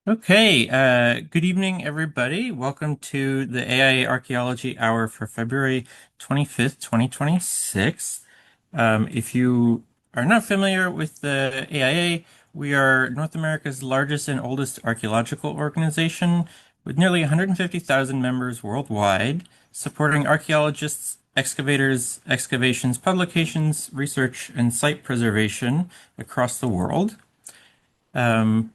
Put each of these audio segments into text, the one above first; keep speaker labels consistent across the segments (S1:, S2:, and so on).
S1: Okay, good evening, everybody. Welcome to the AIA Archaeology Hour for February 25th, 2026. If you are not familiar with the AIA, we are North America's largest and oldest archaeological organization with nearly 150,000 members worldwide, supporting archaeologists, excavators, excavations, publications, research, and site preservation across the world. Um,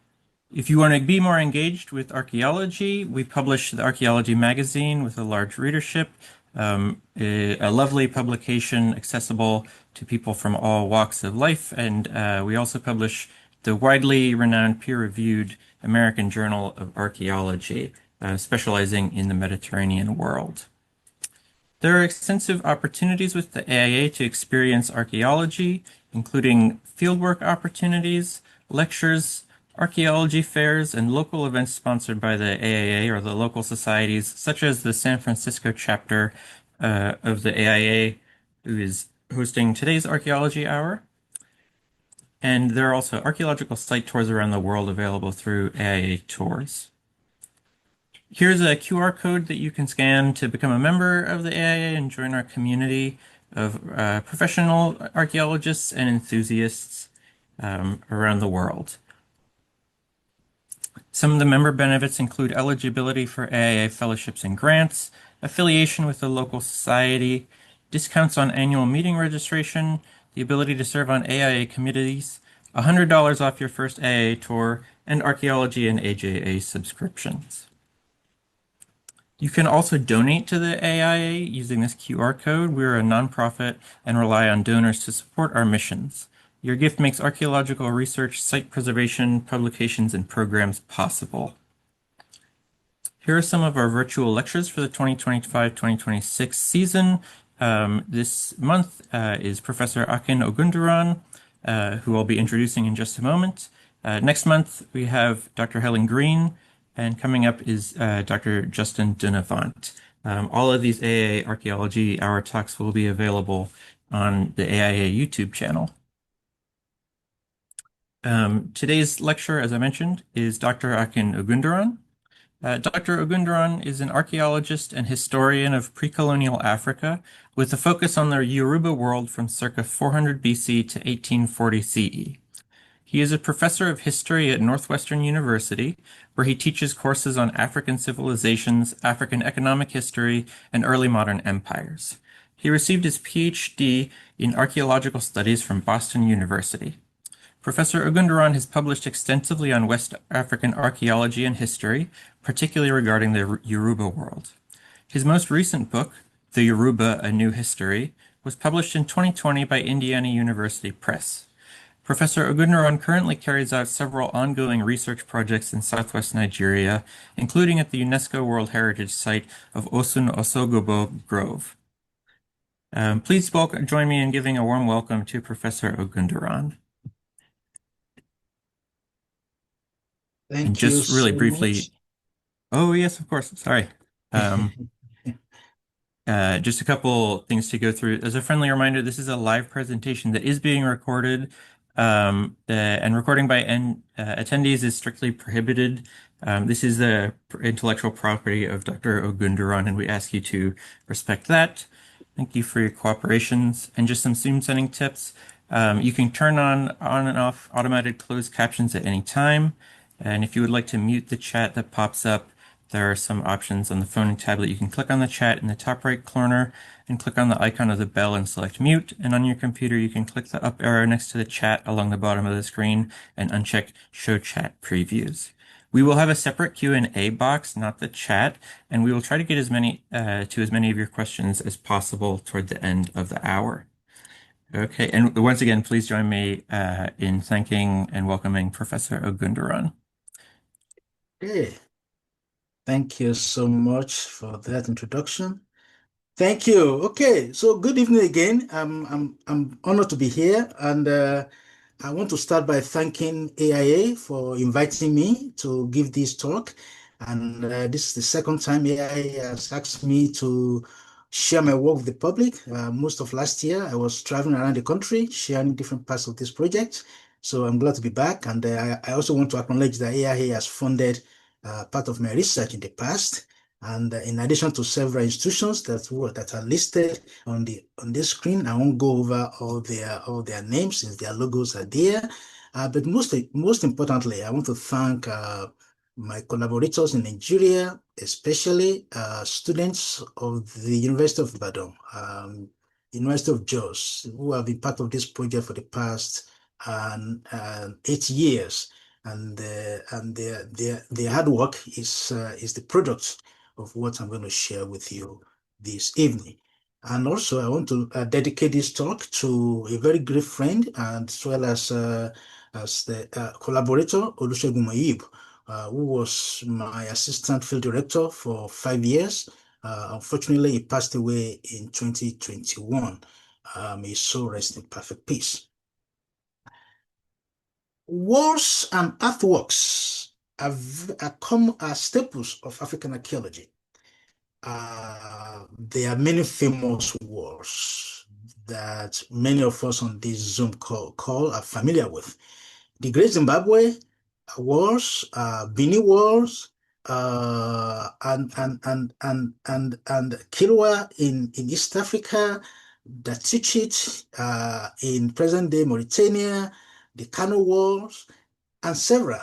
S1: if you want to be more engaged with archaeology, we publish the Archaeology magazine with a large readership, a lovely publication accessible to people from all walks of life. And we also publish the widely renowned peer-reviewed American Journal of Archaeology, specializing in the Mediterranean world. There are extensive opportunities with the AIA to experience archaeology, including fieldwork opportunities, lectures, archaeology fairs, and local events sponsored by the AIA or the local societies, such as the San Francisco chapter of the AIA, who is hosting today's Archaeology Hour. And there are also archaeological site tours around the world available through AIA Tours. Here's a QR code that you can scan to become a member of the AIA and join our community of professional archaeologists and enthusiasts around the world. Some of the member benefits include eligibility for AIA fellowships and grants, affiliation with the local society, discounts on annual meeting registration, the ability to serve on AIA committees, $100 off your first AIA tour, and archaeology and AJA subscriptions. You can also donate to the AIA using this QR code. We're a nonprofit and rely on donors to support our missions. Your gift makes archaeological research, site preservation, publications, and programs possible. Here are some of our virtual lectures for the 2025-2026 season. This month is Professor Akin Ogundiran, who I'll be introducing in just a moment. Next month, we have Dr. Helen Green, and coming up is Dr. Justin Dunavant. All of these AIA Archaeology Hour talks will be available on the AIA YouTube channel. Today's lecturer, as I mentioned, is Dr. Akin Ogundiran. Dr. Ogundiran is an archaeologist and historian of pre-colonial Africa with a focus on the Yoruba world from circa 400 BC to 1840 CE. He is a professor of history at Northwestern University, where he teaches courses on African civilizations, African economic history, and early modern empires. He received his PhD in archaeological studies from Boston University. Professor Ogundiran has published extensively on West African archaeology and history, particularly regarding the Yoruba world. His most recent book, The Yoruba: A New History, was published in 2020 by Indiana University Press. Professor Ogundiran currently carries out several ongoing research projects in southwest Nigeria, including at the UNESCO World Heritage Site of Osun-Osogbo Grove. Please join me in giving a warm welcome to Professor Ogundiran. And
S2: Thank you
S1: just really
S2: so
S1: briefly,
S2: much.
S1: oh yes, of course, sorry. Just a couple things to go through. As a friendly reminder, this is a live presentation that is being recorded, and recording by attendees is strictly prohibited. This is the intellectual property of Dr. Ogundiran, and we ask you to respect that. Thank you for your cooperations. And just some Zoom setting tips. You can turn on and off automated closed captions at any time. And if you would like to mute the chat that pops up, there are some options on the phone and tablet. You can click on the chat in the top right corner and click on the icon of the bell and select mute. And on your computer, you can click the up arrow next to the chat along the bottom of the screen and uncheck show chat previews. We will have a separate Q&A box, not the chat, and we will try to get as many of your questions as possible toward the end of the hour. Okay, and once again, please join me in thanking and welcoming Professor Ogundiran.
S2: Okay. Thank you so much for that introduction. Thank you. Okay, so good evening again. I'm honored to be here, and I want to start by thanking AIA for inviting me to give this talk. And this is the second time AIA has asked me to share my work with the public. Most of last year, I was traveling around the country, sharing different parts of this project. So I'm glad to be back. And I also want to acknowledge that AIA has funded part of my research in the past. And in addition to several institutions that are listed on this screen, I won't go over all their names since their logos are there. But most importantly, I want to thank my collaborators in Nigeria, especially students of the University of Ibadan, University of Jos, who have been part of this project for the past 8 years, and their hard work is the product of what I'm going to share with you this evening. And also, I want to dedicate this talk to a very great friend, and as well as the collaborator Olusegun Moyib, who was my assistant field director for 5 years. Unfortunately, he passed away in 2021. His soul rest in perfect peace. Walls and earthworks are staples of African archaeology. There are many famous walls that many of us on this Zoom call are familiar with. The Great Zimbabwe Wars, Bini Wars, and Kilwa in East Africa, Datichit in present-day Mauritania, the Kano Wars, and several.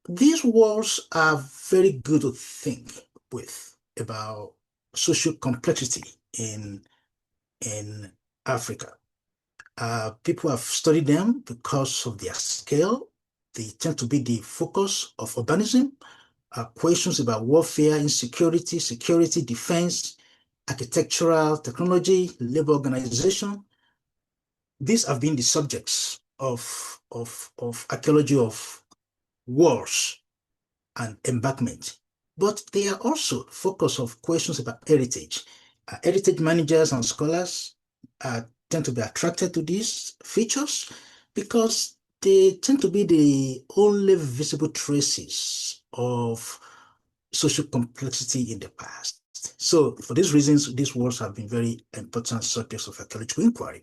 S2: These wars are very good to think with about social complexity in Africa. People have studied them because of their scale. They tend to be the focus of urbanism, questions about warfare, insecurity, security, defense, architectural technology, labor organization. These have been the subjects of archaeology of wars and embankment. But they are also focus of questions about heritage. Heritage managers and scholars tend to be attracted to these features because they tend to be the only visible traces of social complexity in the past. So for these reasons, these walls have been very important subjects of archaeological inquiry.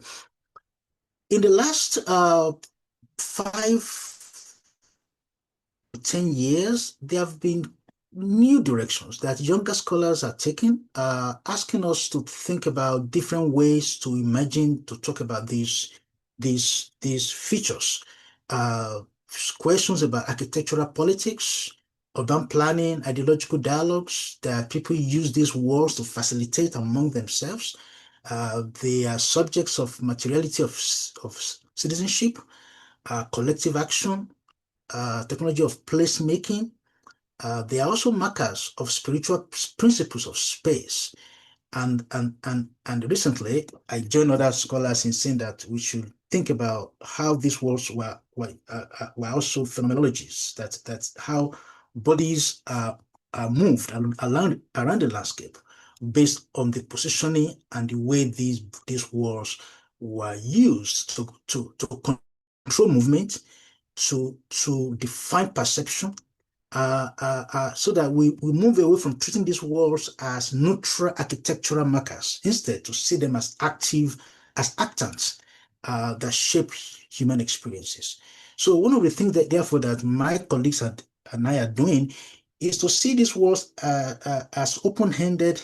S2: In the last 5 to 10 years, there have been new directions that younger scholars are taking, asking us to think about different ways to imagine, to talk about these features. Questions about architectural politics, urban planning, ideological dialogues, that people use these walls to facilitate among themselves. They are subjects of materiality of citizenship, collective action, technology of placemaking. They are also markers of spiritual principles of space. And recently, I joined other scholars in saying that we should think about how these worlds were also phenomenologies. That's how bodies are moved around the landscape based on the positioning and the way these worlds were used to control movement, to define perception, so that we move away from treating these walls as neutral architectural markers, instead to see them as actants that shape human experiences. So one of the things that therefore that my colleagues and I are doing is to see these walls as open-handed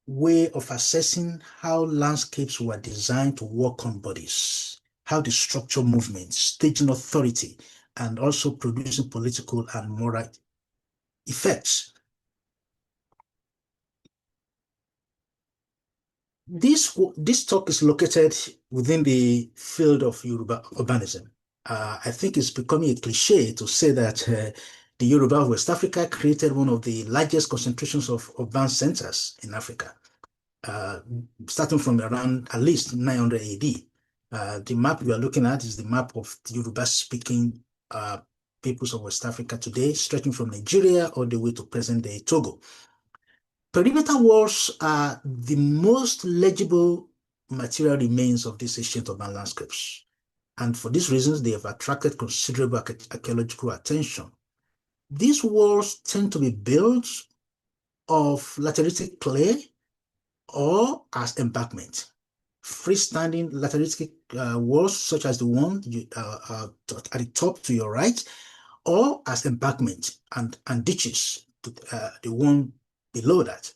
S2: way of assessing how landscapes were designed to work on bodies, how they structure movements, staging authority, and also producing political and moral effects. This talk is located within the field of Yoruba urbanism. I think it's becoming a cliche to say that the Yoruba of West Africa created one of the largest concentrations of urban centers in Africa, starting from around at least 900 AD. The map we are looking at is the map of the Yoruba-speaking peoples of West Africa today, stretching from Nigeria all the way to present-day Togo. Perimeter walls are the most legible material remains of these ancient urban landscapes. And for these reasons, they have attracted considerable archaeological attention. These walls tend to be built of lateritic clay or as embankment. freestanding lateritic walls, such as the one at the top to your right, or as embankment and ditches, the one below that.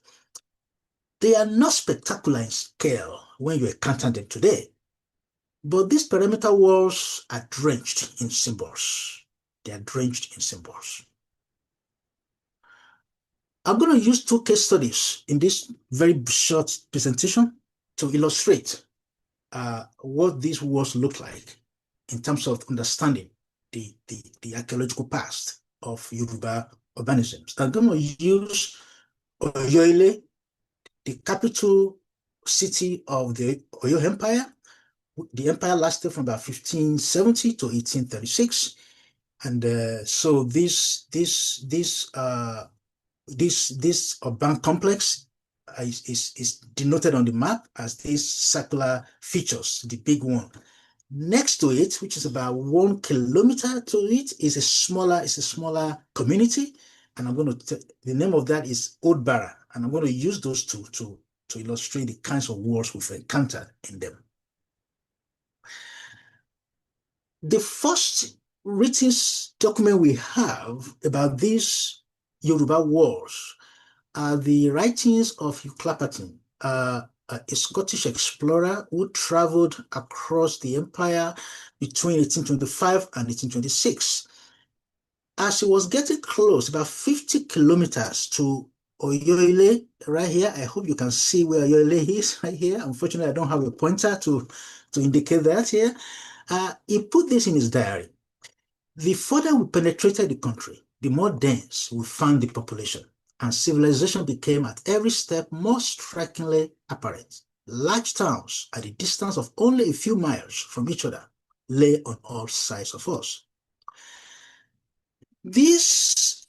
S2: They are not spectacular in scale when you encounter them today, but these perimeter walls are drenched in symbols. They are drenched in symbols. I'm going to use two case studies in this very short presentation to illustrate what these walls look like in terms of understanding the archaeological past of Yoruba urbanisms. I'm going to use Oyo-Ile, the capital city of the Oyo Empire. The empire lasted from about 1570 to 1836. And so this urban complex is denoted on the map as these circular features, the big one. Next to it, which is about 1 kilometer to it, is a smaller community, and I'm going to the name of that is Old Bara, and I'm going to use those two to illustrate the kinds of walls we've encountered in them. The first written document we have about these Yoruba walls are the writings of Hugh Clapperton, a Scottish explorer who traveled across the empire between 1825 and 1826. As he was getting close, about 50 kilometers to Oyo-Ile, right here. I hope you can see where Oyo-Ile is right here. Unfortunately, I don't have a pointer to indicate that here. He put this in his diary. The further we penetrated the country, the more dense we found the population, and civilization became at every step more strikingly apparent. Large towns, at a distance of only a few miles from each other, lay on all sides of us. It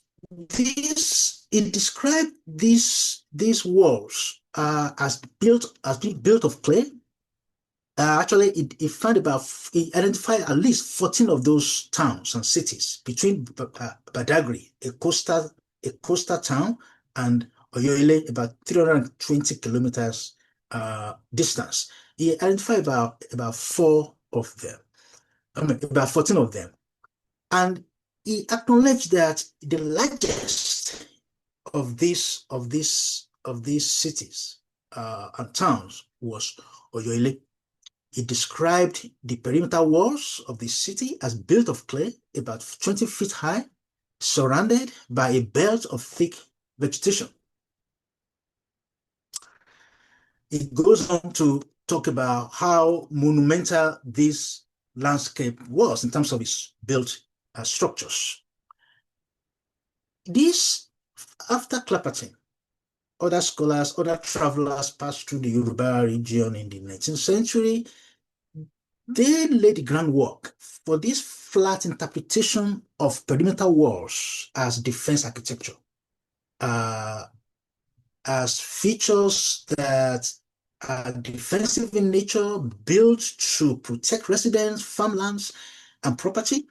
S2: described these walls as being built of clay. Actually, it identified at least 14 of those towns and cities between Badagry, a coastal town, and Oyo-Ile, about 320 kilometers distance. He identified about 14 of them. And he acknowledged that the largest of these cities and towns was Oyo-Ile. He described the perimeter walls of the city as built of clay, about 20 feet high, surrounded by a belt of thick vegetation. It goes on to talk about how monumental this landscape was in terms of its built structures. This, after Clapperton, other scholars, other travelers passed through the Yoruba region in the 19th century. They laid the groundwork for this flat interpretation of perimeter walls as defense architecture, as features that are defensive in nature, built to protect residents, farmlands, and property.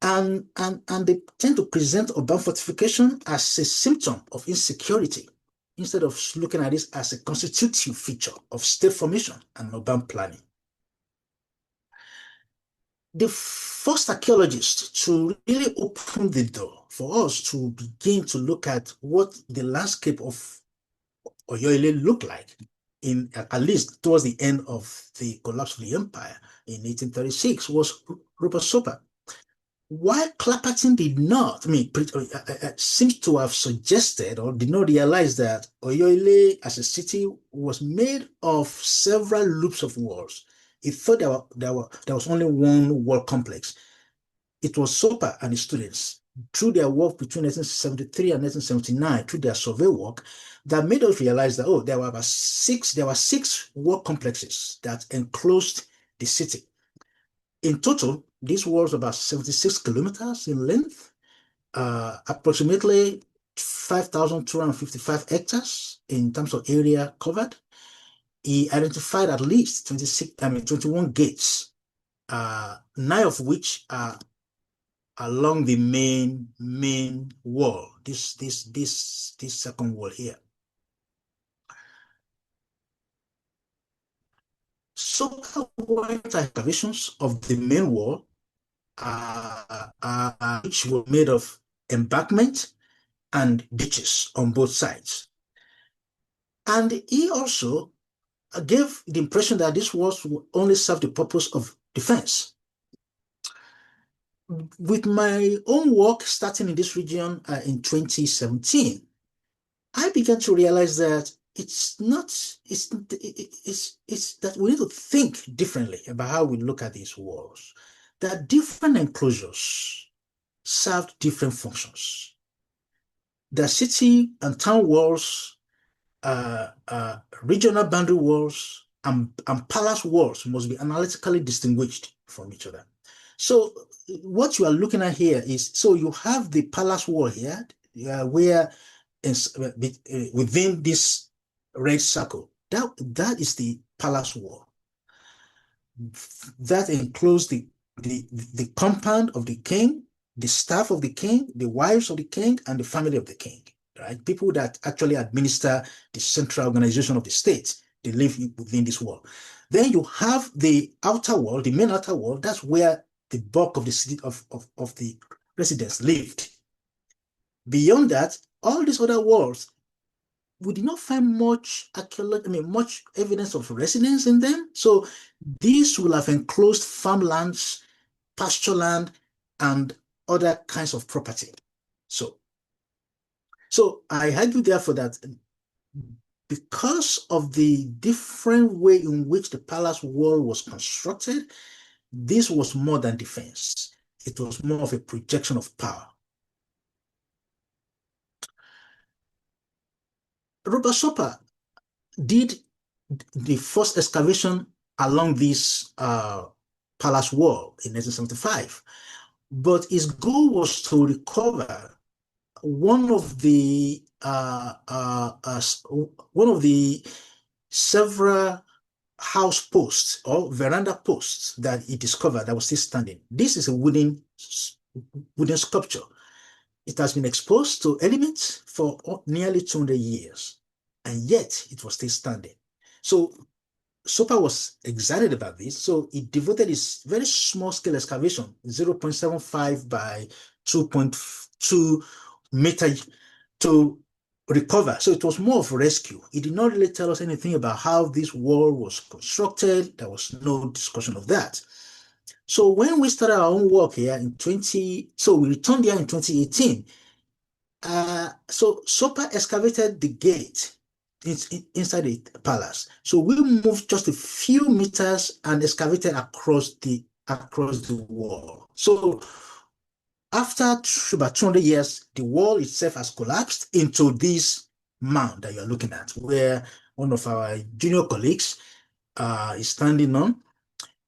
S2: And they tend to present urban fortification as a symptom of insecurity, instead of looking at this as a constitutive feature of state formation and urban planning. The first archaeologist to really open the door for us to begin to look at what the landscape of Oyo-Ile looked like, at least towards the end of the collapse of the empire in 1836, was Rupert Soper. While Clapperton did not, seems to have suggested or did not realize that Oyo-Ile as a city was made of several loops of walls. He thought there was only one wall complex. It was Soper and his students, through their work between 1973 and 1979, through their survey work, that made us realize that, there were six wall complexes that enclosed the city. In total, this was about 76 kilometers in length, approximately 5,255 hectares in terms of area covered. He identified at least 21 gates, 9 of which are along the main wall. This second wall here. SOCA went excavations of the main wall, which were made of embankment and ditches on both sides. And he also gave the impression that these walls would only serve the purpose of defense. With my own work starting in this region in 2017, I began to realize that it's that we need to think differently about how we look at these walls. That different enclosures served different functions. The city and town walls, regional boundary walls, and palace walls must be analytically distinguished from each other. So what you are looking at here is, so you have the palace wall here, where within this red circle, that is the palace wall. That enclosed the compound of the king, the staff of the king, the wives of the king, and the family of the king, right? People that actually administer the central organization of the state, they live within this wall. Then you have the outer wall, the main outer wall, that's where the bulk of the city of the residents lived. Beyond that, all these other walls, we did not find much much evidence of residence in them. So these will have enclosed farmlands, pasture land, and other kinds of property. So I argue therefore that because of the different way in which the palace wall was constructed, this was more than defense. It was more of a projection of power. Robert Soper did the first excavation along this palace wall in 1975, but his goal was to recover one of the several house posts or veranda posts that he discovered that was still standing. This is a wooden sculpture. It has been exposed to elements for nearly 200 years, and yet it was still standing. So Soper was excited about this, so he devoted his very small-scale excavation, 0.75 by 2.2 meter, to recover. So it was more of a rescue. He did not really tell us anything about how this wall was constructed. There was no discussion of that. So when we started our own work here so we returned here in 2018. So Soper excavated the gate inside the palace. So we moved just a few meters and excavated across the wall. So after about 200 years, the wall itself has collapsed into this mound that you're looking at, where one of our junior colleagues is standing on.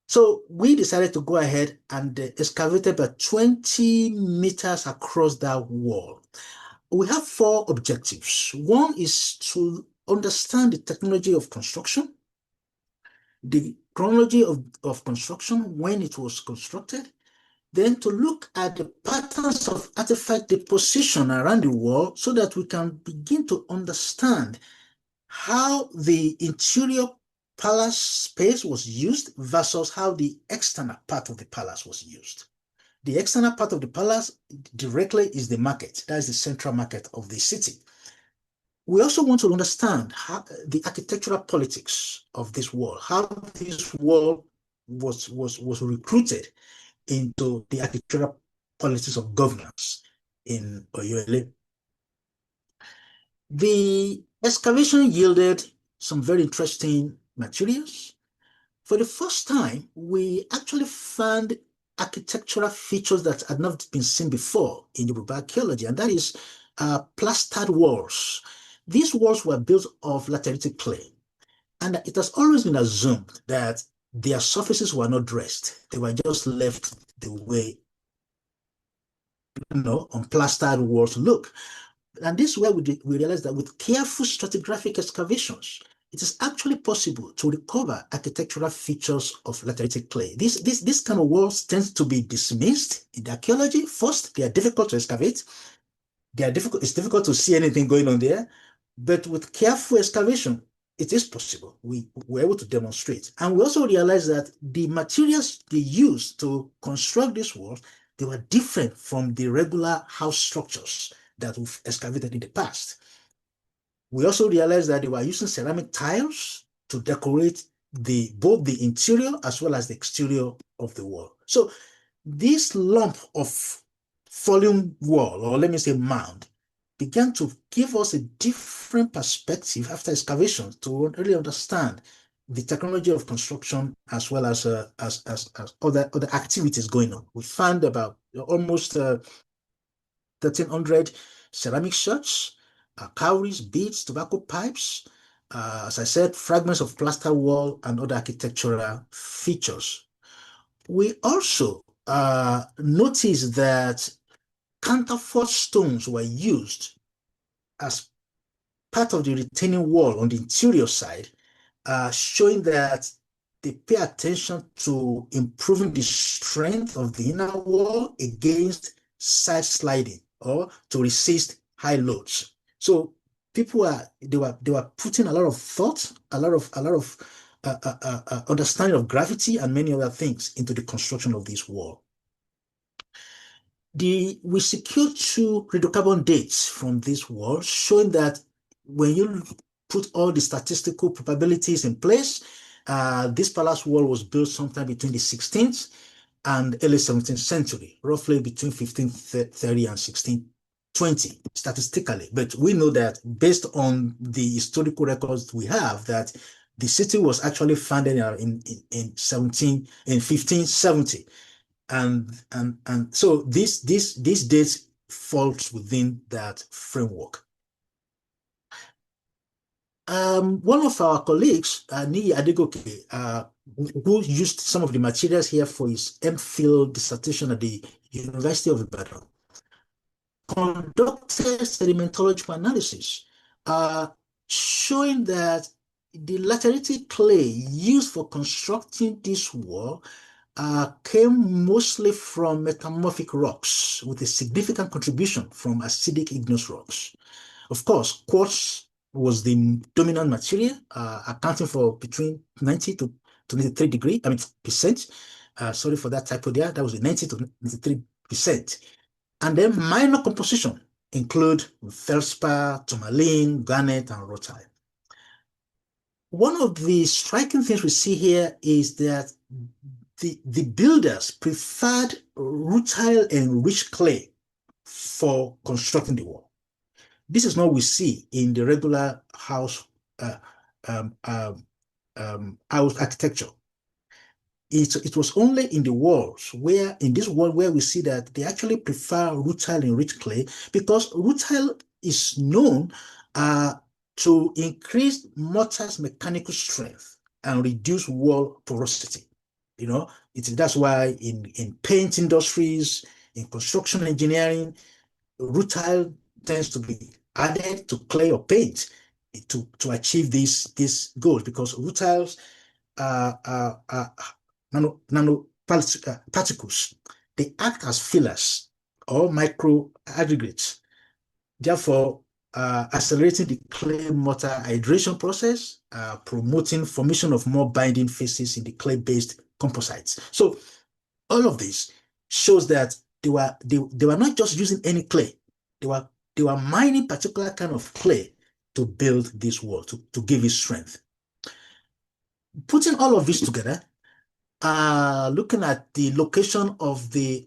S2: So we decided to go ahead and excavate about 20 meters across that wall. We have 4 objectives. One is to understand the technology of construction, the chronology of construction when it was constructed, then to look at the patterns of artifact deposition around the wall so that we can begin to understand how the interior palace space was used versus how the external part of the palace was used. The external part of the palace directly is the market. That is the central market of the city. We also want to understand how the architectural politics of this wall, how this wall was recruited into the architectural politics of governance in Oyo-Ile. The excavation yielded some very interesting materials. For the first time, we actually found architectural features that had not been seen before in Yoruba archaeology, and that is plastered walls. These walls were built of lateritic clay, and it has always been assumed that their surfaces were not dressed. They were just left the way, unplastered walls look. And this is where we realized that with careful stratigraphic excavations, it is actually possible to recover architectural features of lateritic clay. This kind of walls tends to be dismissed in archaeology. First, they are difficult to excavate. It's difficult to see anything going on there. But with careful excavation, it is possible. We were able to demonstrate. And we also realized that the materials they used to construct these walls, they were different from the regular house structures that we've excavated in the past. We also realized that they were using ceramic tiles to decorate both the interior as well as the exterior of the wall. So this lump of fallen wall, or let me say mound, began to give us a different perspective after excavation to really understand the technology of construction as well as other activities going on. We found about almost 1,300 ceramic shards, cowries, beads, tobacco pipes, as I said, fragments of plaster wall and other architectural features. We also noticed that counterfort stones were used as part of the retaining wall on the interior side, showing that they pay attention to improving the strength of the inner wall against side sliding or to resist high loads. So people they were putting a lot of thought, a lot of understanding of gravity and many other things into the construction of this wall. We secured two radiocarbon dates from this wall, showing that when you put all the statistical probabilities in place, this palace wall was built sometime between the 16th and early 17th century, roughly between 1530 and 1620, statistically. But we know that based on the historical records we have, that the city was actually founded in 1570. And so these dates falls within that framework. One of our colleagues, Niyi Adegoke, who used some of the materials here for his MPhil dissertation at the University of Ibadan, conducted sedimentological analysis, showing that the lateritic clay used for constructing this wall came mostly from metamorphic rocks with a significant contribution from acidic igneous rocks. Of course, quartz was the dominant material, accounting for between 90 to 93 percent. Sorry for that typo there. That was the 90 to 93%. And then minor composition include feldspar, tourmaline, garnet, and rutile. One of the striking things we see here is that the builders preferred rutile and rich clay for constructing the wall. This is not what we see in the regular house house architecture. It was only in this wall where we see that they actually prefer rutile and rich clay, because rutile is known to increase mortar's mechanical strength and reduce wall porosity. That's why in paint industries, in construction engineering, rutile tends to be added to clay or paint to achieve these goals, because rutiles are nano particles. They act as fillers or micro aggregates, therefore accelerating the clay mortar hydration process, promoting formation of more binding faces in the clay-based composites. So all of this shows that they were not just using any clay. They were mining particular kind of clay to build this wall, to give it strength. Putting all of this together, looking at the location of the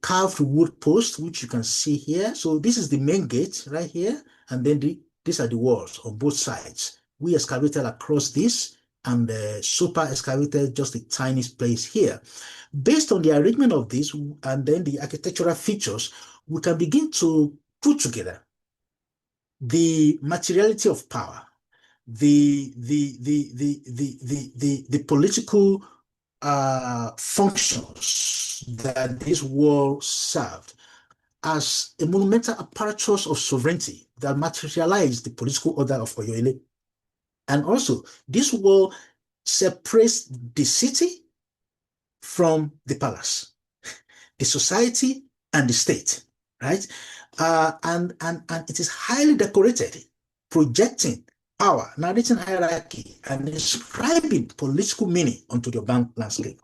S2: carved wood post, which you can see here. So this is the main gate right here, and then these are the walls on both sides. We excavated across this, and super excavated just a tiny place here. Based on the arrangement of this and then the architectural features, we can begin to put together the materiality of power, the political functions that this wall served as a monumental apparatus of sovereignty that materialized the political order of Oyo-Ile. And also, this wall separates the city from the palace, the society and the state, right? And it is highly decorated, projecting power, narrating hierarchy, and describing political meaning onto the urban landscape.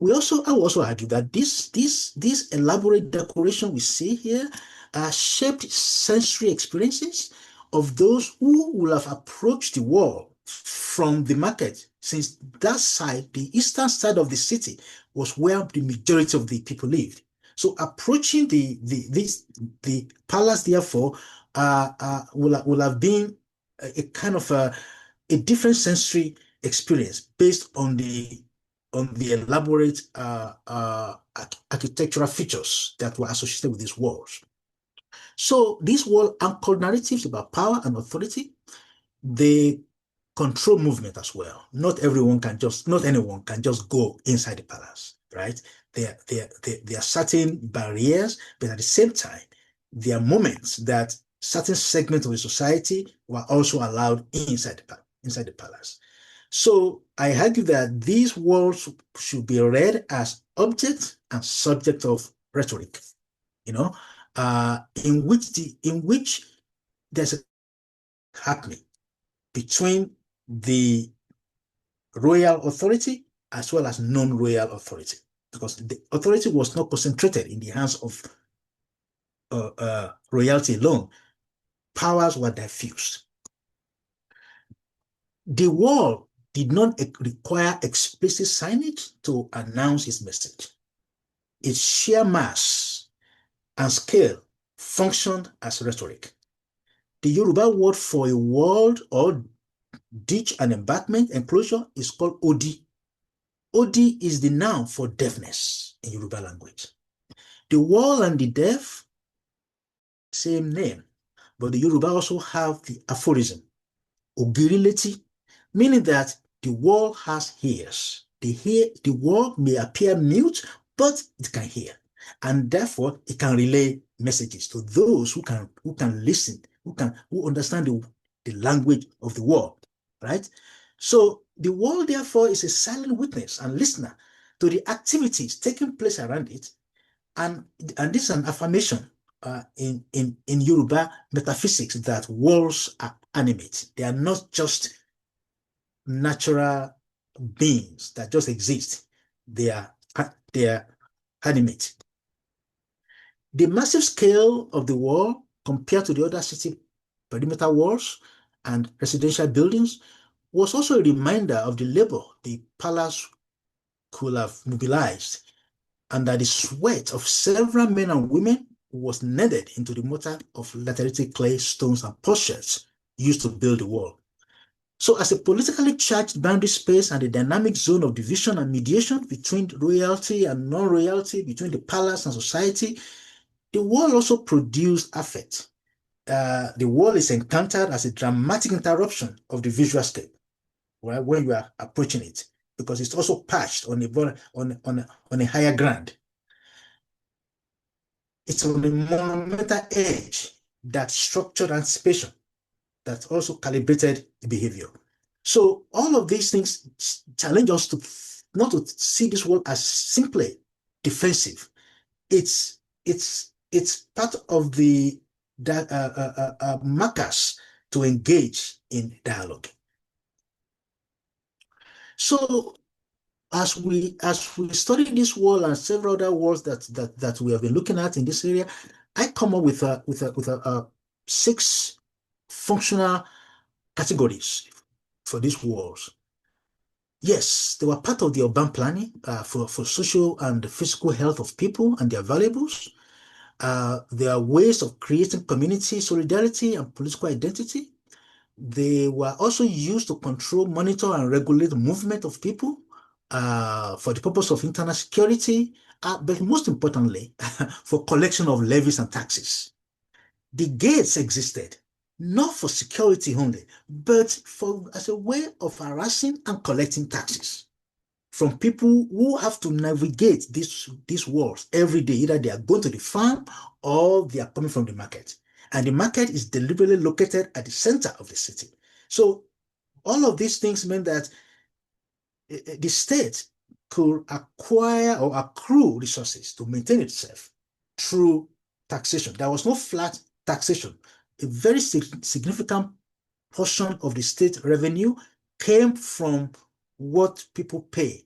S2: I will also argue that this elaborate decoration we see here shaped sensory experiences of those who will have approached the wall from the market, since that side, the eastern side of the city, was where the majority of the people lived. So approaching the palace, therefore, will have been a kind of a different sensory experience based on the elaborate architectural features that were associated with these walls. So these walls anchored narratives about power and authority. They control movement as well. Not anyone can just go inside the palace, right? There are certain barriers, but at the same time, there are moments that certain segments of the society were also allowed inside the palace. So I argue that these words should be read as object and subject of rhetoric, you know, in which there's a happening between the royal authority as well as non-royal authority, because the authority was not concentrated in the hands of royalty alone. Powers were diffused. The wall did not require explicit signage to announce its message. Its sheer mass and scale functioned as rhetoric. The Yoruba word for a wall or ditch and embankment enclosure is called Odi. Odi is the noun for deafness in Yoruba language. The wall and the deaf, same name, but the Yoruba also have the aphorism, Ogirileti, meaning that the wall has ears. The wall may appear mute, but it can hear, and therefore it can relay messages to those who can listen, who understand the language of the wall, right? So the wall, therefore, is a silent witness and listener to the activities taking place around it, and this is an affirmation in Yoruba metaphysics that walls are animate. They are not just natural beings that just exist. They are animate. The massive scale of the wall compared to the other city perimeter walls and residential buildings was also a reminder of the labor the palace could have mobilized, and that the sweat of several men and women was kneaded into the mortar of lateritic clay, stones, and potsherds used to build the wall. So as a politically charged boundary space and a dynamic zone of division and mediation between royalty and non-royalty, between the palace and society, the wall also produced affect. The wall is encountered as a dramatic interruption of the visual scape, right, when you are approaching it, because it's also patched on a higher ground. It's on the monumental edge that structured anticipation, that also calibrated the behavior. So all of these things challenge us to not to see this world as simply defensive. It's part of the markers to engage in dialogue. So as we study this wall and several other walls that we have been looking at in this area, I come up with six functional categories for these walls. Yes, they were part of the urban planning for social and physical health of people and their valuables. They are ways of creating community solidarity and political identity. They were also used to control, monitor, and regulate the movement of people for the purpose of internal security, but most importantly, for collection of levies and taxes. The gates existed not for security only, but as a way of harassing and collecting taxes from people who have to navigate these walls every day. Either they are going to the farm or they are coming from the market. And the market is deliberately located at the center of the city. So all of these things meant that the state could acquire or accrue resources to maintain itself through taxation. There was no flat taxation. A very significant portion of the state revenue came from what people pay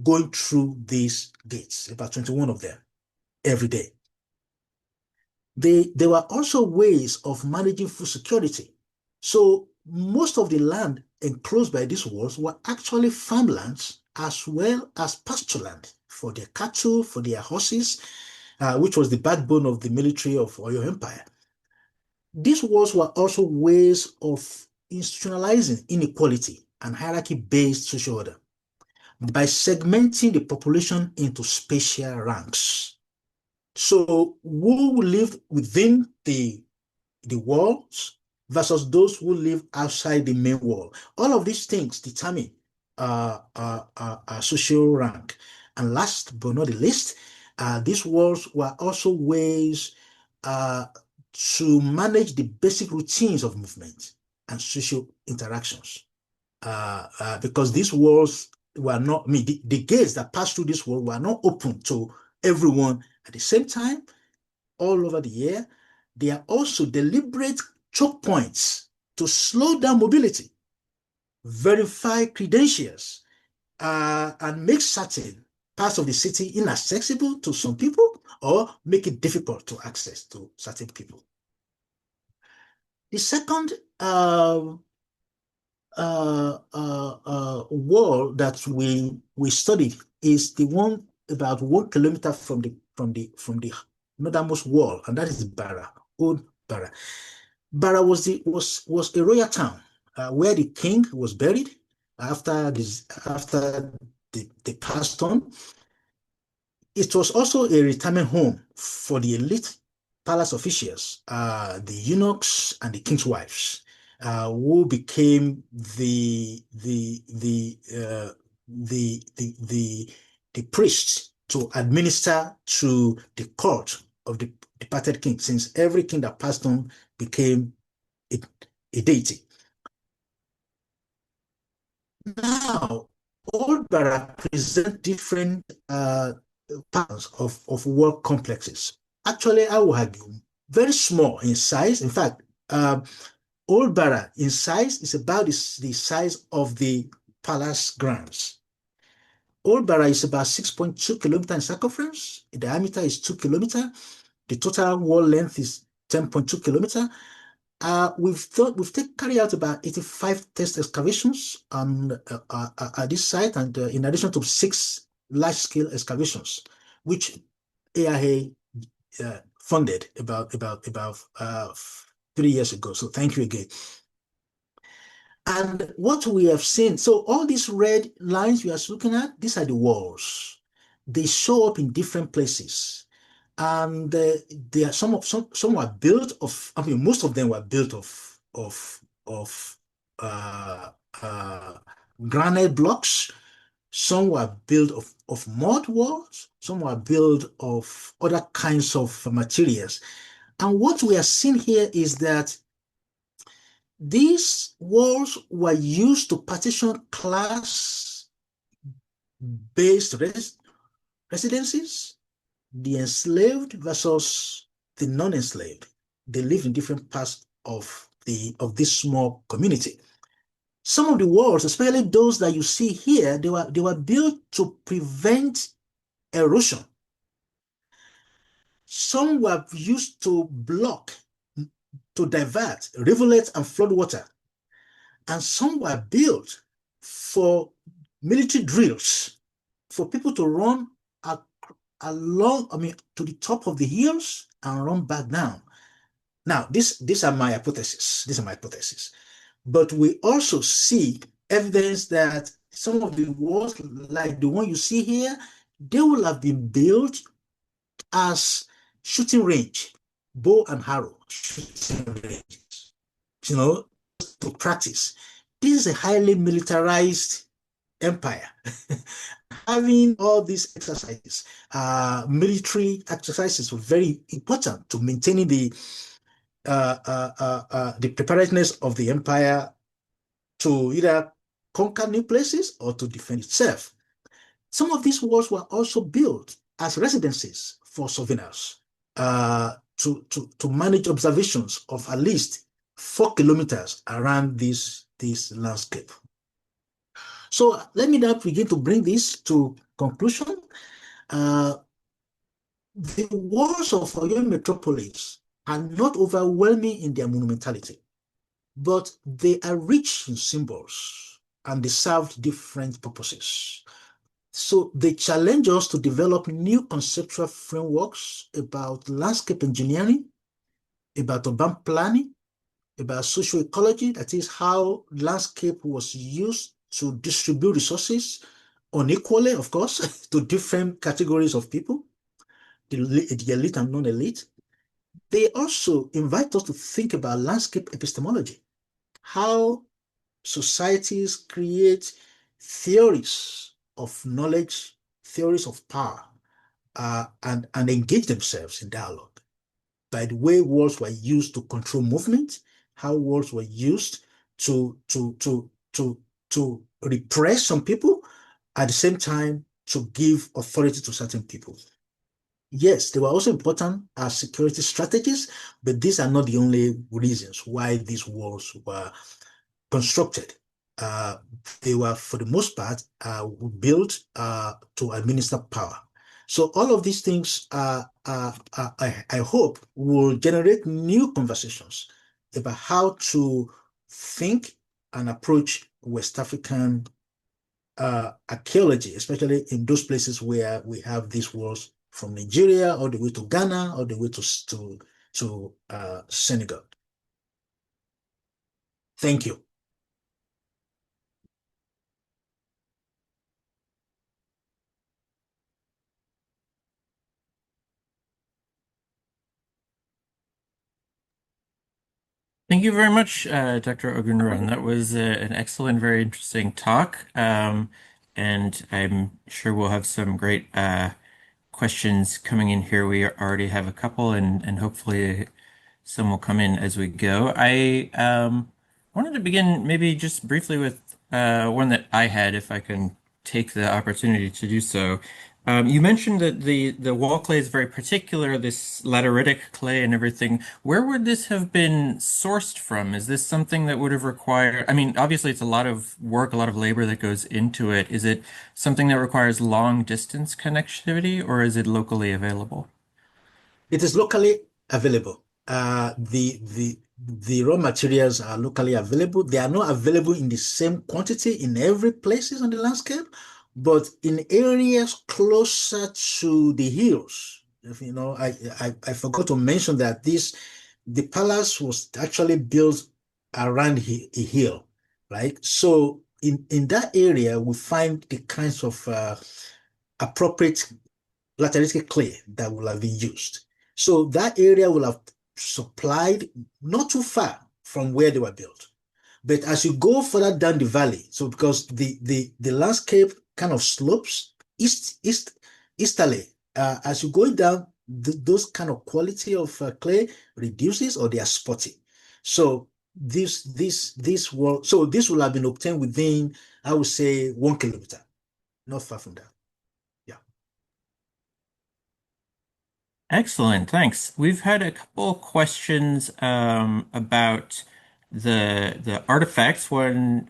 S2: going through these gates, about 21 of them every day. There were also ways of managing food security. So most of the land enclosed by these walls were actually farmlands as well as pasture land for their cattle, for their horses, which was the backbone of the military of Ọyọ Empire. These walls were also ways of institutionalizing inequality and hierarchy-based social order by segmenting the population into spatial ranks. So who lived within the walls versus those who live outside the main wall. All of these things determine social rank. And last but not the least, these walls were also ways to manage the basic routines of movement and social interactions. Because these walls were not, I mean, the gates that passed through this wall were not open to everyone at the same time all over the year. They are also deliberate choke points to slow down mobility, verify credentials, and make certain parts of the city inaccessible to some people or make it difficult to access to certain people. The second wall that we studied is the one about 1 kilometer from the northernmost wall, and that is Bara, Old Bara. Bara was a royal town where the king was buried after they passed on. It was also a retirement home for the elite palace officials, the eunuchs and the king's wives, who became the priests to administer to the court of the departed king, since every king that passed on became a deity. Now, Old Bara present different parts of work complexes. Actually, I would argue very small in size. In fact, Old Bara in size is about the size of the palace grounds. Old Bara is about 6.2 kilometers in circumference. The diameter is 2 kilometers. The total wall length is 10.2 kilometers. We've carried out about 85 test excavations at this site, and in addition to 6 large-scale excavations, which AIA funded about 3 years ago. So thank you again. And what we have seen, so all these red lines we are looking at, these are the walls. They show up in different places. And there are some were built of, I mean, most of them were built of granite blocks. Some were built of mud walls. Some were built of other kinds of materials. And what we are seeing here is that these walls were used to partition class-based residencies, the enslaved versus the non-enslaved. They live in different parts of this small community. Some of the walls, especially those that you see here, they were built to prevent erosion. Some were used to block, to divert rivulets and floodwater. And some were built for military drills, for people to run along, I mean, to the top of the hills and run back down. Now, these are my hypotheses. These are my hypotheses. But we also see evidence that some of the walls, like the one you see here, they will have been built as shooting range, bow and arrow shooting ranges, to practice. This is a highly militarized empire. Having all these exercises, military exercises were very important to maintaining the preparedness of the empire to either conquer new places or to defend itself. Some of these walls were also built as residences for southerners to manage observations of at least 4 kilometers around this landscape. So let me now begin to bring this to conclusion. Uh, the walls of Oyo metropolis are not overwhelming in their monumentality, but they are rich in symbols and they serve different purposes. So they challenge us to develop new conceptual frameworks about landscape engineering, about urban planning, about social ecology, that is how landscape was used to distribute resources unequally, of course, to different categories of people, the elite and non-elite. They also invite us to think about landscape epistemology, how societies create theories of knowledge, theories of power, and engage themselves in dialogue. By the way, words were used to control movement, how words were used to repress some people, at the same time to give authority to certain people. Yes, they were also important as security strategies, but these are not the only reasons why these walls were constructed. Uh, they were, for the most part, built to administer power. So all of these things, I hope, will generate new conversations about how to think and approach West African archaeology, especially in those places where we have these walls from Nigeria all the way to Ghana, all the way to Senegal. Thank you.
S1: Thank you very much, Dr. Ogundiran. That was an excellent, very interesting talk. And I'm sure we'll have some great questions coming in here. We already have a couple, and hopefully some will come in as we go. I wanted to begin maybe just briefly with one that I had, if I can take the opportunity to do so. You mentioned that the wall clay is very particular, this lateritic clay and everything. Where would this have been sourced from? Is this something that would have required, I mean, obviously it's a lot of work, a lot of labor that goes into it. Is it something that requires long distance connectivity, or is it locally available?
S2: It is locally available. The raw materials are locally available. They are not available in the same quantity in every places on the landscape, but in areas closer to the hills. If you know, I forgot to mention that the palace was actually built around a hill, right? So in that area, we find the kinds of appropriate lateritic clay that will have been used. So that area will have supplied not too far from where they were built. But as you go further down the valley, so because the landscape kind of slopes easterly, as you go down, those kind of quality of clay reduces or they are spotty. So this will have been obtained within, I would say, 1 kilometer, not far from that. Yeah.
S1: Excellent, thanks. We've had a couple questions about the artifacts. One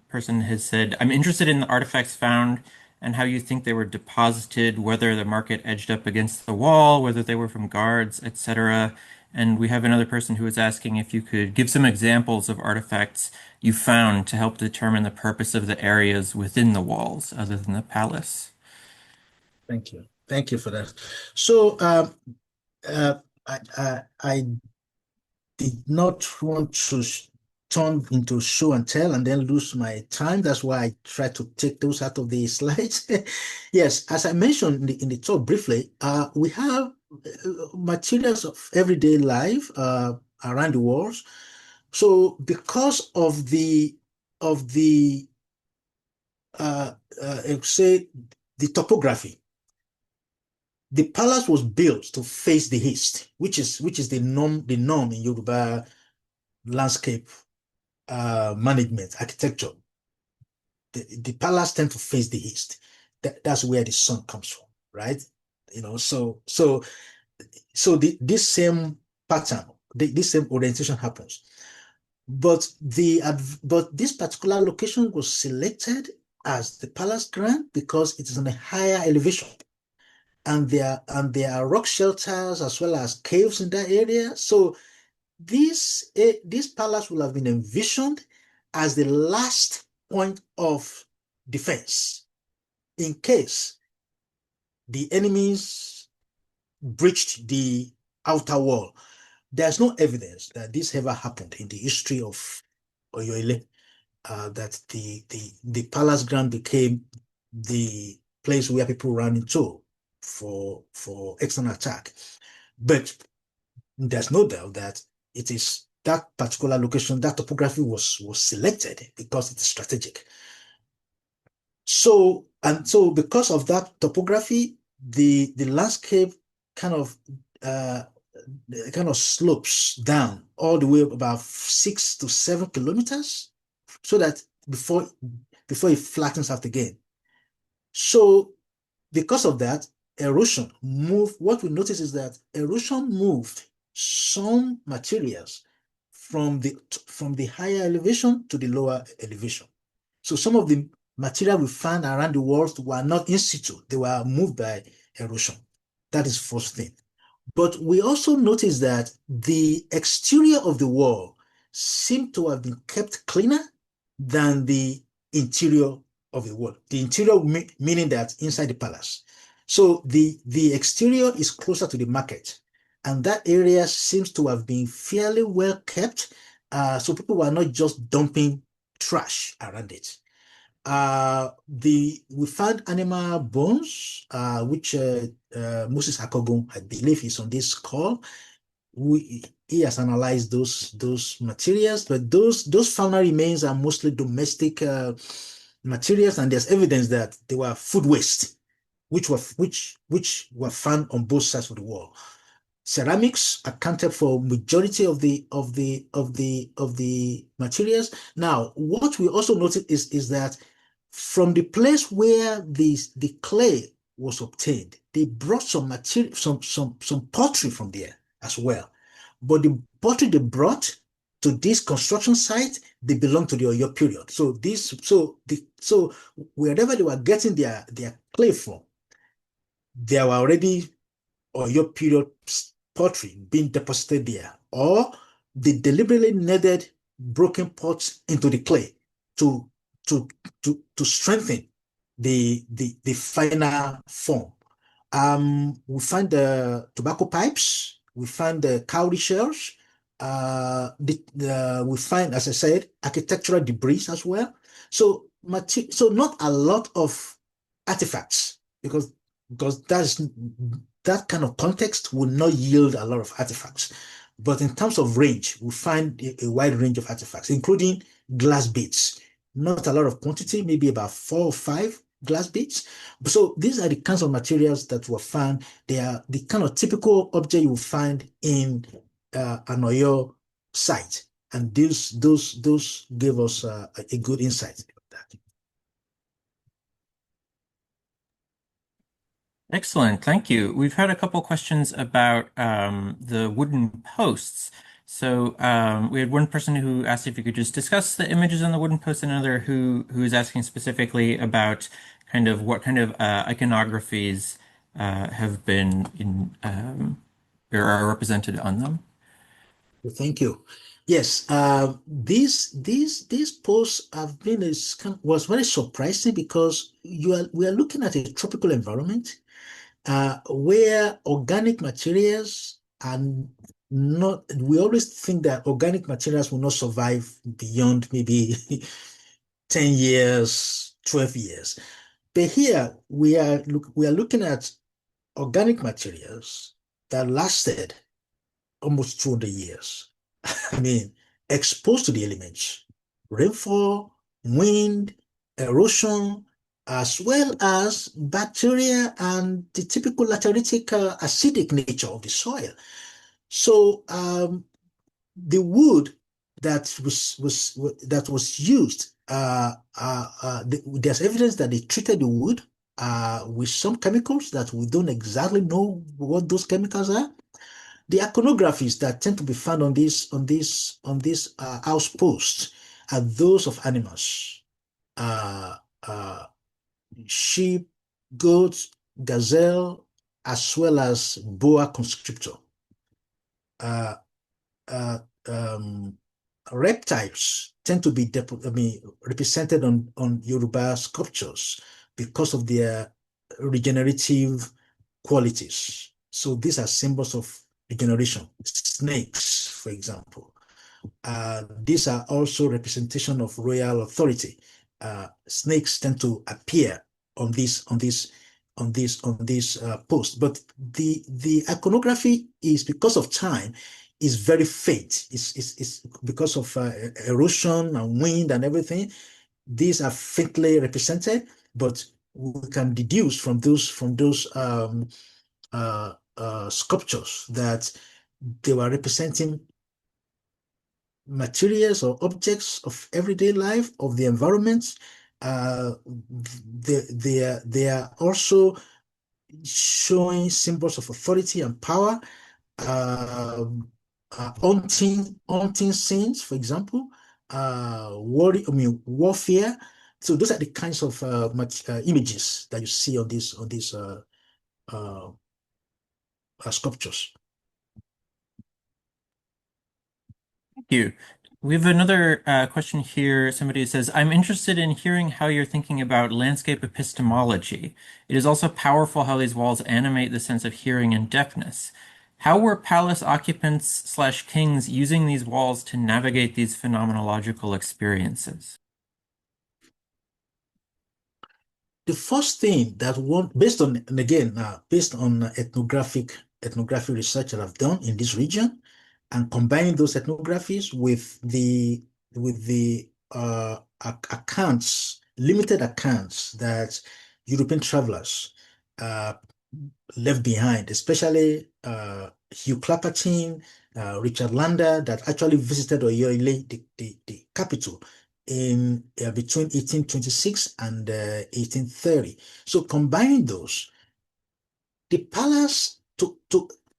S1: person has said, "I'm interested in the artifacts found and how you think they were deposited, whether the market edged up against the wall, whether they were from guards, etc." And we have another person who is asking if you could give some examples of artifacts you found to help determine the purpose of the areas within the walls, other than the palace.
S2: Thank you. Thank you for that. So uh, I did not want to turn into show and tell and then lose my time. That's why I tried to take those out of the slides. Yes, as I mentioned in the talk briefly, we have materials of everyday life around the world. So because of the say the topography, the palace was built to face the east, which is the norm in Yoruba landscape management architecture. The palace tend to face the east. That's where the sun comes from, right? You know, so this same pattern this same orientation happens. But this particular location was selected as the palace ground because it is on a higher elevation, and there are rock shelters as well as caves in that area. So this palace will have been envisioned as the last point of defense in case the enemies breached the outer wall. There's no evidence that this ever happened in the history of Oyo-Ile, that the palace ground became the place where people ran into for external attack. But there's no doubt that it is that particular location, that topography was selected because it is strategic. So because of that topography, the landscape kind of uh, slopes down all the way about 6 to 7 kilometers, so that before it flattens out again. So because of that, erosion moved. What we notice is that erosion moved some materials from the higher elevation to the lower elevation. So some of the material we found around the walls were not in situ; they were moved by erosion. That is first thing. But we also notice that the exterior of the wall seemed to have been kept cleaner than the interior of the wall. The interior meaning that inside the palace. So the exterior is closer to the market, and that area seems to have been fairly well kept. So people were not just dumping trash around it. We found animal bones, which Moses Akogun, I believe, is on this call. He has analyzed those materials, but those fauna remains are mostly domestic materials, and there's evidence that they were food waste, which were found on both sides of the wall. Ceramics accounted for majority of the materials. Now, what we also noticed is that from the place where the clay was obtained, they brought some material, some pottery from there as well. But the pottery they brought to this construction site, they belong to the Oyo period. So wherever they were getting their clay from, there were already Oyo period pottery being deposited there, or they deliberately kneaded broken pots into the clay to to strengthen the final form. We find the tobacco pipes, we find the cowrie shells, we find, as I said, architectural debris as well. So not a lot of artifacts, because that kind of context will not yield a lot of artifacts. But in terms of range, we find a wide range of artifacts, including glass beads. Not a lot of quantity, maybe about 4 or 5 glass beads. So these are the kinds of materials that were found. They are the kind of typical object you will find in an Oyo site. And those gave us a good insight of that.
S1: Excellent, thank you. We've had a couple questions about the wooden posts. So we had one person who asked if you could just discuss the images on the wooden posts, and another who is asking specifically about kind of what kind of iconographies have been in or are represented on them.
S2: Thank you. Yes, these posts have been was very surprising because we are looking at a tropical environment where organic materials are not. We always think that organic materials will not survive beyond maybe 10 years, 12 years. But here we are looking at organic materials that lasted almost 200 years. I mean, exposed to the elements, rainfall, wind, erosion, as well as bacteria and the typical lateritic acidic nature of the soil. So the wood that was used, there's evidence that they treated the wood with some chemicals that we don't exactly know what those chemicals are. The iconographies that tend to be found on these house posts are those of animals, uh, uh, sheep, goats, gazelle, as well as boa constrictor. Uh, uh, um, Reptiles tend to be represented on Yoruba sculptures because of their regenerative qualities. So these are symbols of regeneration. Snakes, for example. These are also representation of royal authority. Snakes tend to appear on this post, but the iconography is because of time is very faint. It's because of erosion and wind and everything. These are faintly represented, but we can deduce from those sculptures that they were representing materials or objects of everyday life, of the environment. They are also showing symbols of authority and power. Uh, Hunting scenes, for example, warfare. So those are the kinds of images that you see on these uh, sculptures.
S1: Thank you. We have another question here. Somebody says, I'm interested in hearing how you're thinking about landscape epistemology. It is also powerful how these walls animate the sense of hearing and deafness. How were palace occupants slash kings using these walls to navigate these phenomenological experiences?
S2: The first thing that one, based on, and again, based on ethnographic research that I've done in this region, and combining those ethnographies with the accounts, limited accounts that European travelers uh, left behind, especially Hugh Clapperton, Richard Lander, that actually visited Oyo-Ile, the capital, in between 1826 and 1830. So combining those, the palace to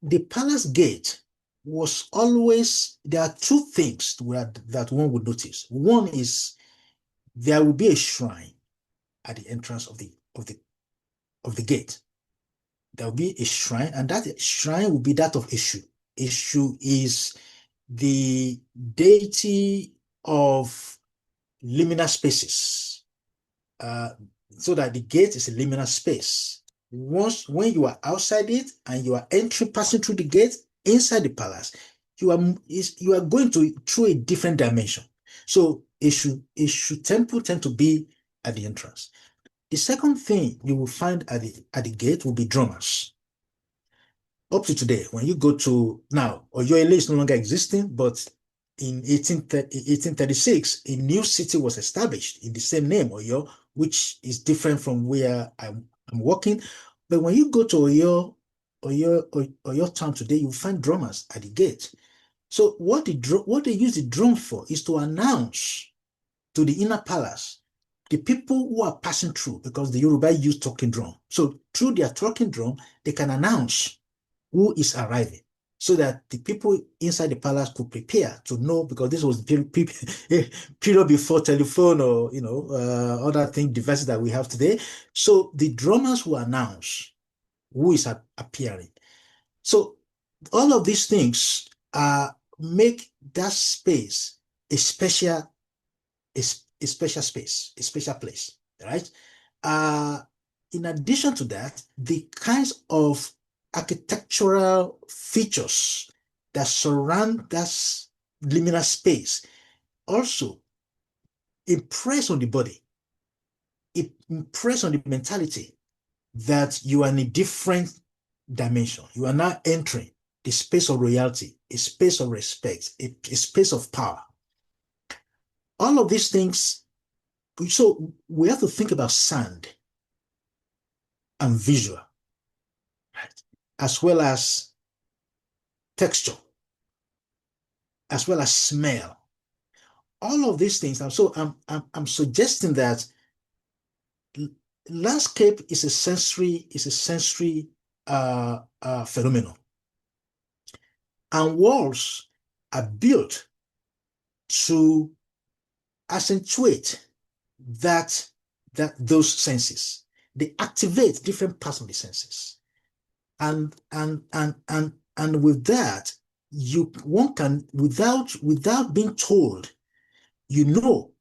S2: the palace gate was always, there are two things that one would notice. One is there will be a shrine at the entrance of the gate. There will be a shrine, and that shrine will be that of Eshu. Eshu is the deity of liminal spaces. Uh, so that the gate is a liminal space. When you are outside it and you are passing through the gate inside the palace, you are going through a different dimension. So Eshu temple tend to be at the entrance. The second thing you will find at the gate will be drummers. Up to today, when you go to now, Oyo-Ile is no longer existing, but in 1836, a new city was established in the same name, Oyo, which is different from where I'm working. But when you go to Oyo town today, you find drummers at the gate. So what they use the drum for is to announce to the inner palace the people who are passing through, because the Yoruba use talking drum. So through their talking drum, they can announce who is arriving, so that the people inside the palace could prepare to know, because this was the period before telephone or other thing devices that we have today. So the drummers will announce who is appearing. So all of these things make that space a special a special space, a special place, right? Uh, in addition to that, the kinds of architectural features that surround that liminal space also impress on the body. It impress on the mentality that you are in a different dimension. You are now entering the space of royalty, a space of respect, a space of power. All of these things, so we have to think about sound and visual, right? As well as texture, as well as smell. All of these things. And so I'm suggesting that landscape is a sensory phenomenon. And walls are built to accentuate that those senses. They activate different parts of the senses. And with that, one can, without being told, you know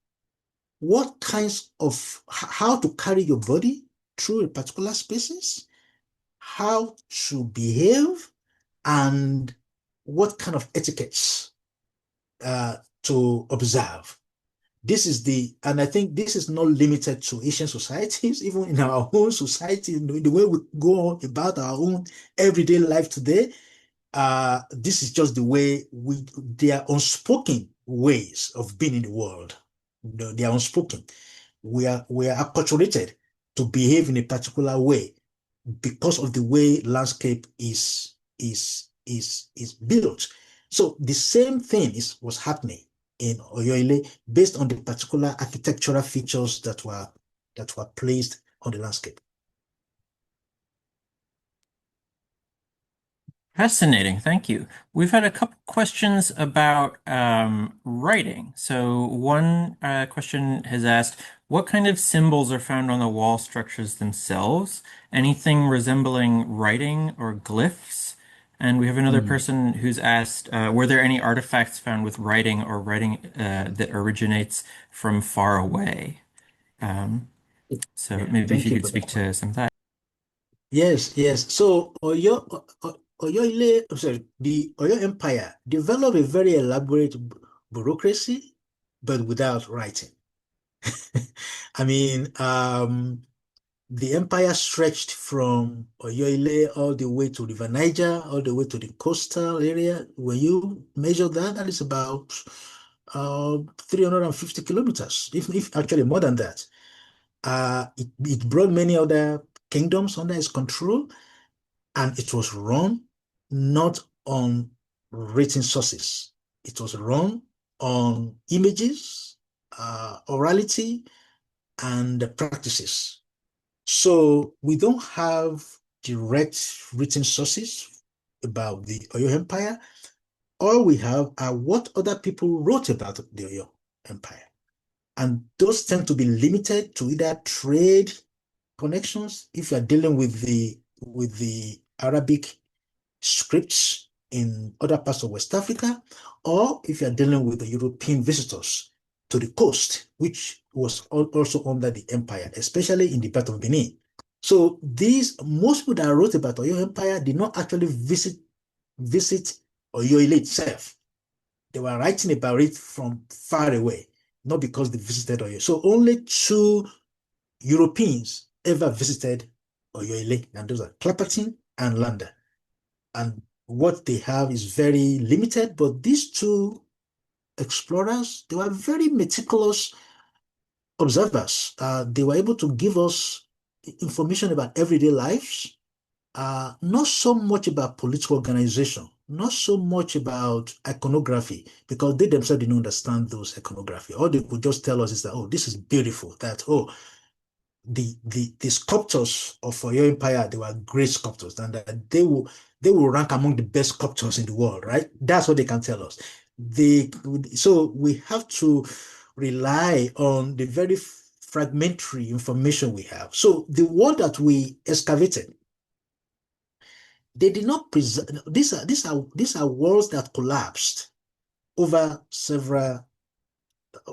S2: what kinds of how to carry your body through a particular spaces, how to behave, and what kind of etiquettes to observe. And I think this is not limited to Asian societies, even in our own society, the way we go on about our own everyday life today. This is just the way they are unspoken ways of being in the world. They are unspoken. We are acculturated to behave in a particular way because of the way landscape is built. So the same thing was happening in Oyo-Ile based on the particular architectural features that were placed on the landscape.
S1: Fascinating. Thank you. We've had a couple questions about writing. So one question has asked, what kind of symbols are found on the wall structures themselves? Anything resembling writing or glyphs? And we have another
S2: Mm.
S1: person who's asked, were there any artifacts found with writing or writing that originates from far away? Um, so
S2: Yeah,
S1: maybe if you
S2: thank you
S1: could
S2: for
S1: speak
S2: that one.
S1: to some of that.
S2: Yes, yes. So Oyo-Ile, I'm sorry, the Oyo Empire developed a very elaborate bureaucracy, but without writing. I mean, the empire stretched from Oyo-Ile all the way to River Niger, all the way to the coastal area. When you measure that, that is about 350 kilometers, if actually more than that. It brought many other kingdoms under its control, and it was run not on written sources. It was run on images, orality, and practices. So we don't have direct written sources about the Oyo Empire. All we have are what other people wrote about the Oyo Empire. And those tend to be limited to either trade connections, if you're dealing with the Arabic scripts in other parts of West Africa, or if you're dealing with the European visitors to the coast, which was also under the empire, especially in the Belt of Benin. So most people that wrote about Oyo Empire did not actually visit Oyo-Ile itself. They were writing about it from far away, not because they visited Oyo. So only two Europeans ever visited Oyo-Ile, and those are Clapperton and Landa. And what they have is very limited, but these two explorers, they were very meticulous observers. They were able to give us information about everyday lives, not so much about political organization, not so much about iconography, because they themselves didn't understand those iconography. All they could just tell us is that, oh, this is beautiful, that, oh, the sculptors of Oyo Empire, they were great sculptors, and that they will rank among the best sculptors in the world, right? That's what they can tell us. So we have to rely on the very fragmentary information we have. So the wall that we excavated, they did not preserve. These are walls that collapsed over several,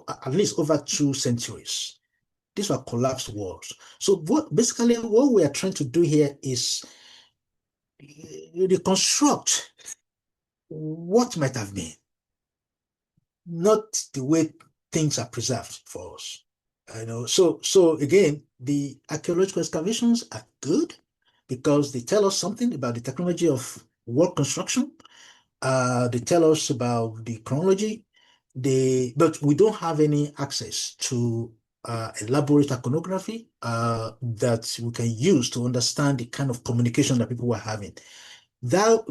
S2: at least over 2 centuries. These were collapsed walls. So what we are trying to do here is reconstruct what might have been, not the way things are preserved for us. So again, the archaeological excavations are good because they tell us something about the technology of wall construction. They tell us about the chronology. But we don't have any access to elaborate iconography that we can use to understand the kind of communication that people were having. That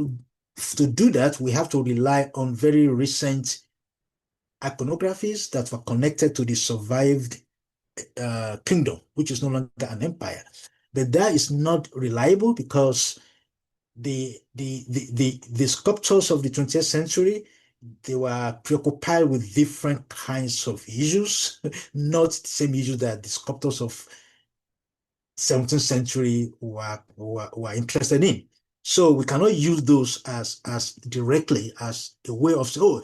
S2: to do that, we have to rely on very recent iconographies that were connected to the survived kingdom, which is no longer an empire. But that is not reliable because the sculptors of the 20th century, they were preoccupied with different kinds of issues, not the same issues that the sculptors of 17th century were interested in. So we cannot use those as directly as a way of saying, oh,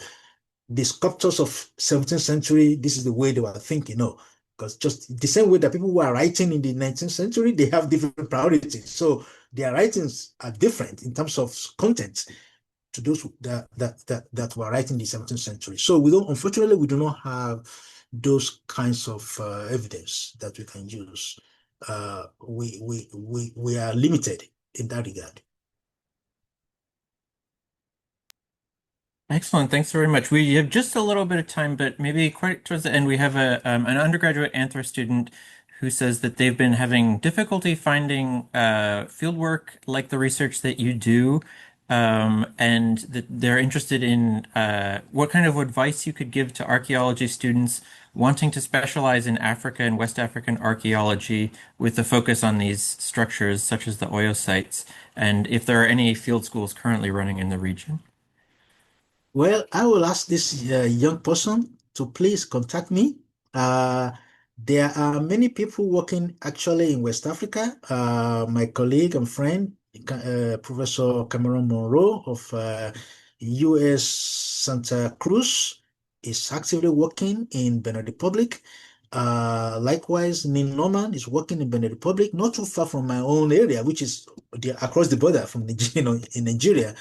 S2: the sculptors of 17th century, this is the way they were thinking. No, because just the same way that people who are writing in the 19th century, they have different priorities. So their writings are different in terms of content to those that were writing in the 17th century. So we don't, unfortunately, we do not have those kinds of evidence that we can use. We are limited in that regard.
S1: Excellent. Thanks very much. We have just a little bit of time, but maybe quite towards the end, we have an undergraduate anthro student who says that they've been having difficulty finding field work like the research that you do, and that they're interested in what kind of advice you could give to archaeology students wanting to specialize in Africa and West African archaeology with a focus on these structures such as the Oyo sites, and if there are any field schools currently running in the region.
S2: Well, I will ask this young person to please contact me. Uh, there are many people working actually in West Africa. My colleague and friend, Professor Cameron Monroe of US Santa Cruz, is actively working in Benin Republic. Likewise, Nin Norman is working in Benin Republic, not too far from my own area, which is across the border from Nigeria, in Nigeria.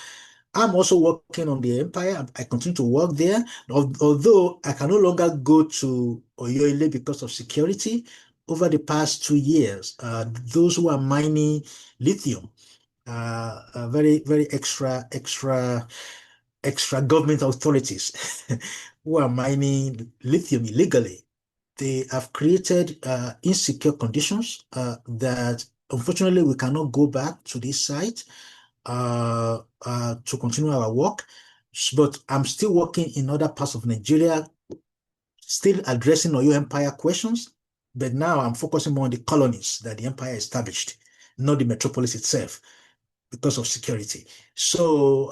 S2: I'm also working on the empire. I continue to work there, although I can no longer go to Oyo-Ile because of security. Over the past 2 years, those who are mining lithium, very, very extra government authorities who are mining lithium illegally, they have created insecure conditions that unfortunately we cannot go back to this site to continue our work. But I'm still working in other parts of Nigeria, still addressing Oyo Empire questions. But now I'm focusing more on the colonies that the empire established, not the metropolis itself, because of security. So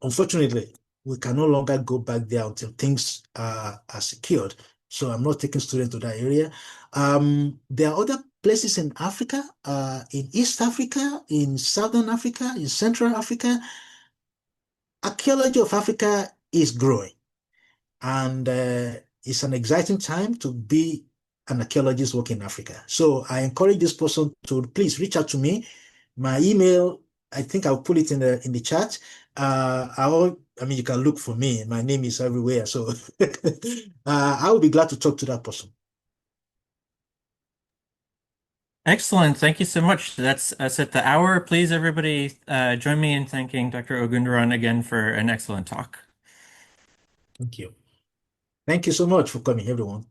S2: unfortunately, we can no longer go back there until things are secured. So I'm not taking students to that area. There are other places in Africa, in East Africa, in Southern Africa, in Central Africa. Archaeology of Africa is growing, and it's an exciting time to be an archaeologist working in Africa. So I encourage this person to please reach out to me. My email, I think I'll put it in the chat. I mean, you can look for me. My name is everywhere. So I will be glad to talk to that person.
S1: Excellent. Thank you so much. That's us at the hour. Please, everybody, join me in thanking Dr. Ogundiran again for an excellent talk.
S2: Thank you. Thank you so much for coming, everyone.